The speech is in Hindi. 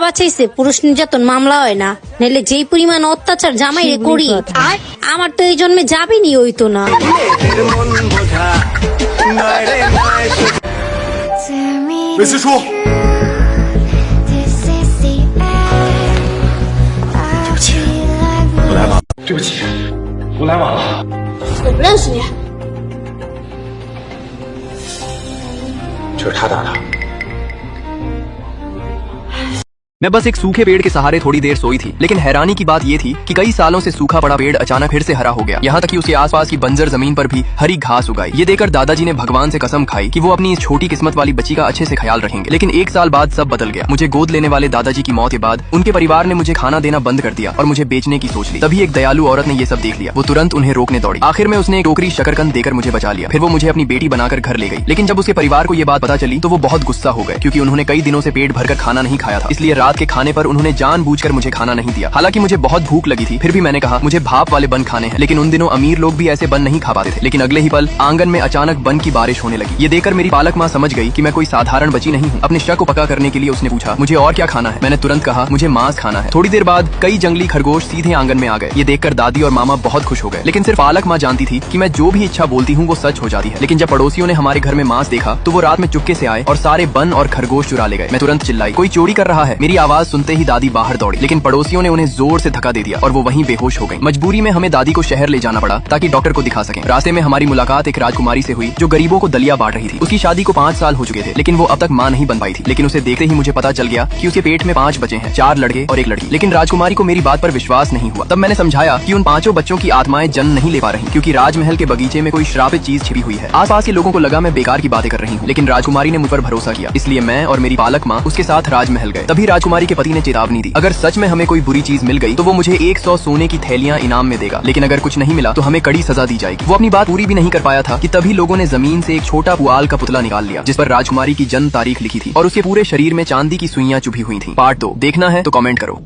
বাঁচাইছে পুরুষ নির্যাতন মামলা হয় না, নাহলে যেই পরিমাণ অত্যাচার জামাই করি আমার তো এই জন্মে যাবিনি হইতো না।没事说。对不起，我来晚了。对不起，我来晚了。我不认识你。就是他打的。 मैं बस एक सूखे पेड़ के सहारे थोड़ी देर सोई थी, लेकिन हैरानी की बात ये थी कि कई सालों से सूखा पड़ा पेड़ अचानक फिर से हरा हो गया। यहाँ तक कि उसके आसपास की बंजर जमीन पर भी हरी घास उगाई। ये देखकर दादाजी ने भगवान से कसम खाई कि वो अपनी इस छोटी किस्मत वाली बच्ची का अच्छे से ख्याल रखेंगे। लेकिन एक साल बाद सब बदल गया। मुझे गोद लेने वाले दादाजी की मौत के बाद उनके परिवार ने मुझे खाना देना बंद कर दिया और मुझे बेचने की सोच ली। तभी एक दयालु औरत ने ये सब देख लिया। वो तुरंत उन्हें रोकने दौड़ी। आखिर में उसने एक टोकरी शकरकंद देकर मुझे बचा लिया। फिर वो मुझे अपनी बेटी बनाकर घर ले गई। लेकिन जब उसके परिवार को ये बात पता चली तो वो बहुत गुस्सा हो गए, क्योंकि उन्होंने कई दिनों से पेट भरकर खाना नहीं खाया था। इसलिए रात के खाने पर उन्होंने जानबूझकर मुझे खाना नहीं दिया। हालांकि मुझे बहुत भूख लगी थी, फिर भी मैंने कहा मुझे भाप वाले बन खाने हैं। लेकिन उन दिनों अमीर लोग भी ऐसे बन नहीं खा पाते थे। लेकिन अगले ही पल आंगन में अचानक बन की बारिश होने लगी। ये देखकर मेरी पालक माँ समझ गई कि मैं कोई साधारण बच्ची नहीं हूँ। अपने शक को पक्का करने के लिए उसने पूछा मुझे और क्या खाना है। मैंने तुरंत कहा मुझे मांस खाना है। थोड़ी देर बाद कई जंगली खरगोश सीधे आंगन में आ गए। ये देखकर दादी और मामा बहुत खुश हो गए। लेकिन सिर्फ पालक माँ जानती थी कि मैं जो भी इच्छा बोलती हूँ वो सच हो जाती है। लेकिन जब पड़ोसियों ने हमारे घर में मांस देखा तो वो रात में चुपके से आए और सारे बन और खरगोश चुरा ले गए। मैं तुरंत चिल्लाई कोई चोरी कर रहा है। मेरी आवाज सुनते ही दादी बाहर दौड़ी, लेकिन पड़ोसियों ने उन्हें जोर से धक्का दे दिया और वो वहीं बेहोश हो गई। मजबूरी में हमें दादी को शहर ले जाना पड़ा ताकि डॉक्टर को दिखा सकें। रास्ते में हमारी मुलाकात एक राजकुमारी से हुई जो गरीबों को दलिया बांट रही थी। उसकी शादी को 5 साल हो चुके थे, लेकिन वो अब तक मां नहीं बन पाई थी। लेकिन उसे देखते ही मुझे पता चल गया कि उसके पेट में 5 बच्चे हैं, 4 लड़के और 1 लड़की। लेकिन राजकुमारी को मेरी बात पर विश्वास नहीं हुआ। तब मैंने समझाया कि उन 5 बच्चों की आत्माएं जन्म नहीं ले पा रही, क्योंकि राजमहल के बगीचे में कोई श्रापित चीज छिपी हुई है। आसपास के लोगों को लगा मैं बेकार की बातें कर रही हूँ, लेकिन राजकुमारी ने मुझ पर भरोसा किया। इसलिए मैं और मेरी पालक माँ उसके साथ राजमहल गए। तभी राजकुमारी के पति ने चेतावनी दी, अगर सच में हमें कोई बुरी चीज मिल गई तो वो मुझे 100 सोने की थैलियां इनाम में देगा, लेकिन अगर कुछ नहीं मिला तो हमें कड़ी सजा दी जाएगी। वो अपनी बात पूरी भी नहीं कर पाया था कि तभी लोगों ने जमीन से एक छोटा पुआल का पुतला निकाल लिया, जिस पर राजकुमारी की जन्म तारीख लिखी थी और उसके पूरे शरीर में चांदी की सुइयां चुभी हुई थी। पार्ट 2 देखना है तो कमेंट करो।